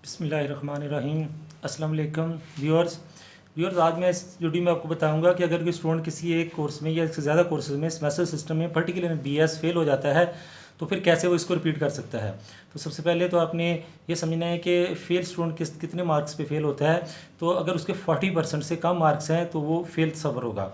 बिस्मिल्लाहिर्रहमानिर्रहीम। अस्सलाम वालेकुम व्यूअर्स आज मैं इस वीडियो में आपको बताऊंगा कि अगर कोई स्टूडेंट किसी एक कोर्स में या इससे ज़्यादा कोर्सेज में सेमेस्टर सिस्टम में पर्टिकुलर बीएस फेल हो जाता है तो फिर कैसे वो इसको रिपीट कर सकता है। तो सबसे पहले तो आपने ये समझना है कि फेल स्टूडेंट कितने मार्क्स पे फेल होता है। तो अगर उसके 40% से कम मार्क्स हैं तो वो फेल सफ़र होगा।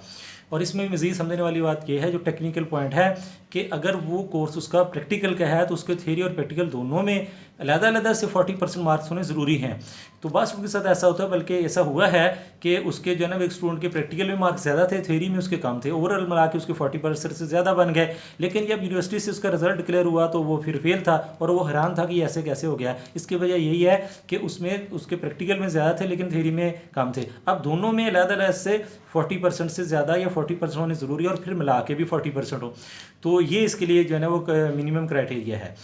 और इसमें मज़ीद समझने वाली बात यह है, जो टेक्निकल पॉइंट है, कि अगर वो कोर्स उसका प्रैक्टिकल का है तो उसके थ्योरी और प्रैक्टिकल दोनों में अलग-अलग से 40% मार्क्स होने ज़रूरी हैं। तो बाद के साथ ऐसा होता है, बल्कि ऐसा हुआ है कि उसके जो है ना एक स्टूडेंट के प्रैक्टिकल में मार्क्स ज़्यादा थे, थ्योरी में उसके कम थे, ओवरऑल मिला के उसके 40% से ज़्यादा बन गए। लेकिन जब यूनिवर्सिटी से उसका रिजल्ट डिक्लेयर हुआ तो वो फिर फेल था और वो हैरान था कि ऐसे कैसे हो गया। इसकी वजह यही है कि उसमें उसके प्रैक्टिकल में ज़्यादा थे लेकिन थ्योरी में कम थे। अब दोनों में अलग-अलग से 40% से ज़्यादा या 40% होने ज़रूरी है और फिर मिला के भी 40% हो। तो ये इसके लिए जो है ना वो मिनिमम क्राइटेरिया है।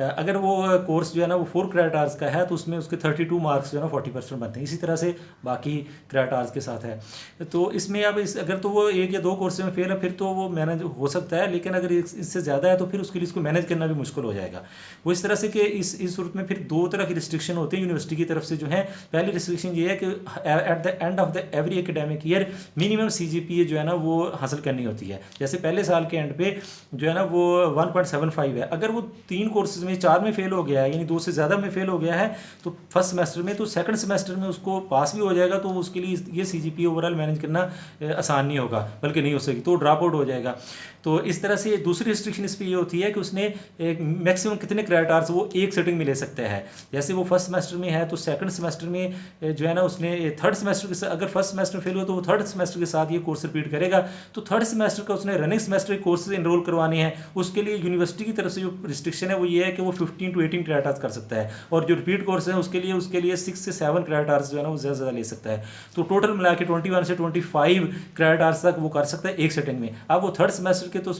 अगर वो कोर्स जो है ना वो 4 क्रेडिट आवर्स का है तो उसमें उसके 32 मार्क्स जो है ना 40% बनते हैं। इसी तरह से बाकी क्रेडिट आवर्स के साथ है। तो इसमें अब अगर तो वो 1 या 2 कोर्स में फेल है फिर तो वो मैनेज हो सकता है, लेकिन अगर इससे ज़्यादा है तो फिर उसके लिए इसको मैनेज करना भी मुश्किल हो जाएगा। वो इस तरह से कि इस सूरत में फिर 2 तरह की रिस्ट्रिक्शन होती है यूनिवर्सिटी की तरफ से जो है। पहली रिस्ट्रिक्शन ये है कि at the end of the every academic year minimum CGPA जो है ना वो हासिल करनी होती है। जैसे पहले साल के एंड पे जो है ना वो 1.75 है। अगर वो 3 कोर्सेज में 4 में फेल हो गया है, यानी 2 से ज़्यादा में फेल हो गया है, तो फर्स्ट सेमेस्टर में, तो सेकंड सेमेस्टर में उसको पास भी हो जाएगा तो उसके लिए ये CGPA ओवरऑल मैनेज करना आसान नहीं होगा, बल्कि नहीं हो सकेगी, तो ड्रॉप आउट हो जाएगा। तो इस तरह से दूसरी रिस्ट्रिक्शन इस पर ये होती है कि उसने मैक्सिमम कितने क्रेडिट आवर्स वो एक सेटिंग में ले सकता है। जैसे वो फर्स्ट सेमेस्टर में है तो सेकंड सेमेस्टर में जो है ना उसने थर्ड सेमेस्टर के साथ, अगर फर्स्ट सेमेस्टर फेल हो तो वो थर्ड सेमेस्टर के साथ ये कोर्स रिपीट करेगा। तो थर्ड सेमेस्टर का उसने रनिंग सेमेस्टर के कोर्सेज एनरोल करवाने हैं। उसके लिए यूनिवर्सिटी की तरफ से जो रिस्ट्रिक्शन है वो ये है कि वो 15 to 18 क्रेडिट आवर्स कर सकता है, और जो रिपीट कोर्स है उसके लिए 6 से 7 क्रेडिट आवर्स जो है ना वो ज़्यादा से ज़्यादा ले सकता है। तो टोटल मिला के 21 से 25 क्रेडिट आवर्स तक वो कर सकता है एक सेटिंग में। अब वो थर्ड सेमेस्टर के तो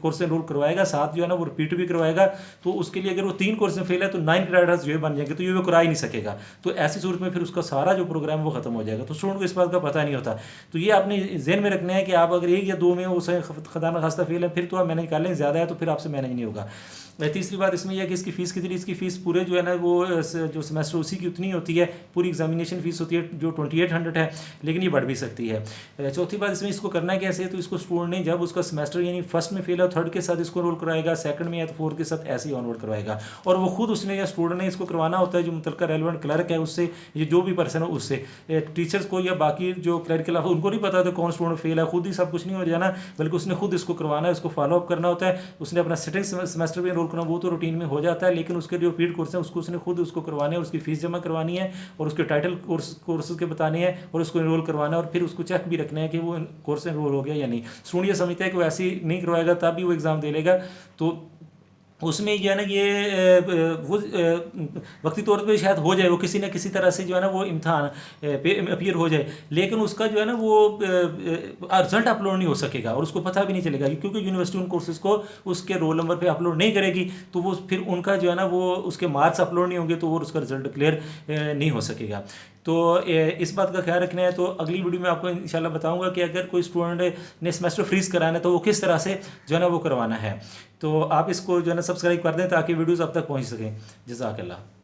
कोर्स एनरोल करवाएगा, साथ जो है ना वो रिपीट भी करवाएगा। तो उसके लिए अगर वो 3 कोर्स में फेल है तो 9 क्रेडिट आवर्स जो है बन जाएंगे, तो ये वो करा ही नहीं सकेगा। तो ऐसी सूरत में फिर उसका सारा जो प्रोग्राम वो खत्म हो जाएगा। तो स्टूडेंट को इस बात का पता नहीं होता। तो ये आपने जहन में रखना है कि आप अगर 1 या 2 में उसे खुदा न खास्ता फेल है फिर तो आप मैनेज कर लें, ज़्यादा है तो फिर आपसे मैनेज नहीं होगा। तीसरी बात इसमें यह है कि इसकी फ़ीस कितनी, इसकी फ़ीस पूरे जो है ना वो जो सेमेस्टर उसी की उतनी होती है। पूरी एग्जामिनेशन फ़ीस होती है जो 2800 है, लेकिन ये बढ़ भी सकती है। चौथी बात इसमें इसको करना कैसे है, तो इसको स्टूडेंट ने जब उसका सेमेस्टर यानी फर्स्ट में फेल है थर्ड के साथ इसको रोल करवाएगा, सेकंड में या तो फोर्थ के साथ ऐसे ही ऑनवर्ड करवाएगा। और वो खुद उसने या स्टूडेंट ने इसको करवाना होता है, जो मुतलका रेलिवेंट क्लर्क है उससे, ये जो भी पर्सन है उससे। टीचर्स को या बाकी जो क्लरिकल उनको नहीं पता होता कौन स्टूडेंट फेल है, खुद ही सब कुछ नहीं हो जाना, बल्कि उसने खुद इसको करवाना है, उसको फॉलोअप करना होता है। उसने अपना सेटिंग सेमेस्टर में एनरोल करना वो तो रूटीन में हो जाता है, लेकिन उसके जो रिपीट कोर्स है उसको उसने खुद उसको करवाने हैं, उसकी फीस जमा करवानी है और उसके टाइटल कोर्सेज के बताने हैं और उसको एनरोल करवाना है, और फिर उसको चेक भी रखना है कि वो कोर्स एनरोल हो गया या नहीं। स्टूडेंट ये समझता है कि वो ऐसे ही नहीं करवाएगा तब भी वो एग्ज़ाम दे लेगा, तो उसमें जो है ना ये वो वक्ती तौर पे शायद हो जाए, वो किसी न किसी तरह से जो है ना वो इम्तहान पे अपीयर हो जाए, लेकिन उसका जो है ना वो रिजल्ट अपलोड नहीं हो सकेगा और उसको पता भी नहीं चलेगा, क्योंकि यूनिवर्सिटी उन कोर्सेज को उसके रोल नंबर पे अपलोड नहीं करेगी। तो वो फिर उनका जो है ना वो उसके मार्क्स अपलोड नहीं होंगे तो वो उसका रिजल्ट क्लियर नहीं हो सकेगा। तो इस बात का ख्याल रखना है। तो अगली वीडियो में आपको इंशाल्लाह बताऊंगा कि अगर कोई स्टूडेंट ने सेमेस्टर फ्रीज कराना है तो वो किस तरह से जो है ना वो करवाना है। तो आप इसको जो है ना सब्सक्राइब कर दें ताकि वीडियोज़ अब तक पहुँच सकें। जज़ाकल्लाह।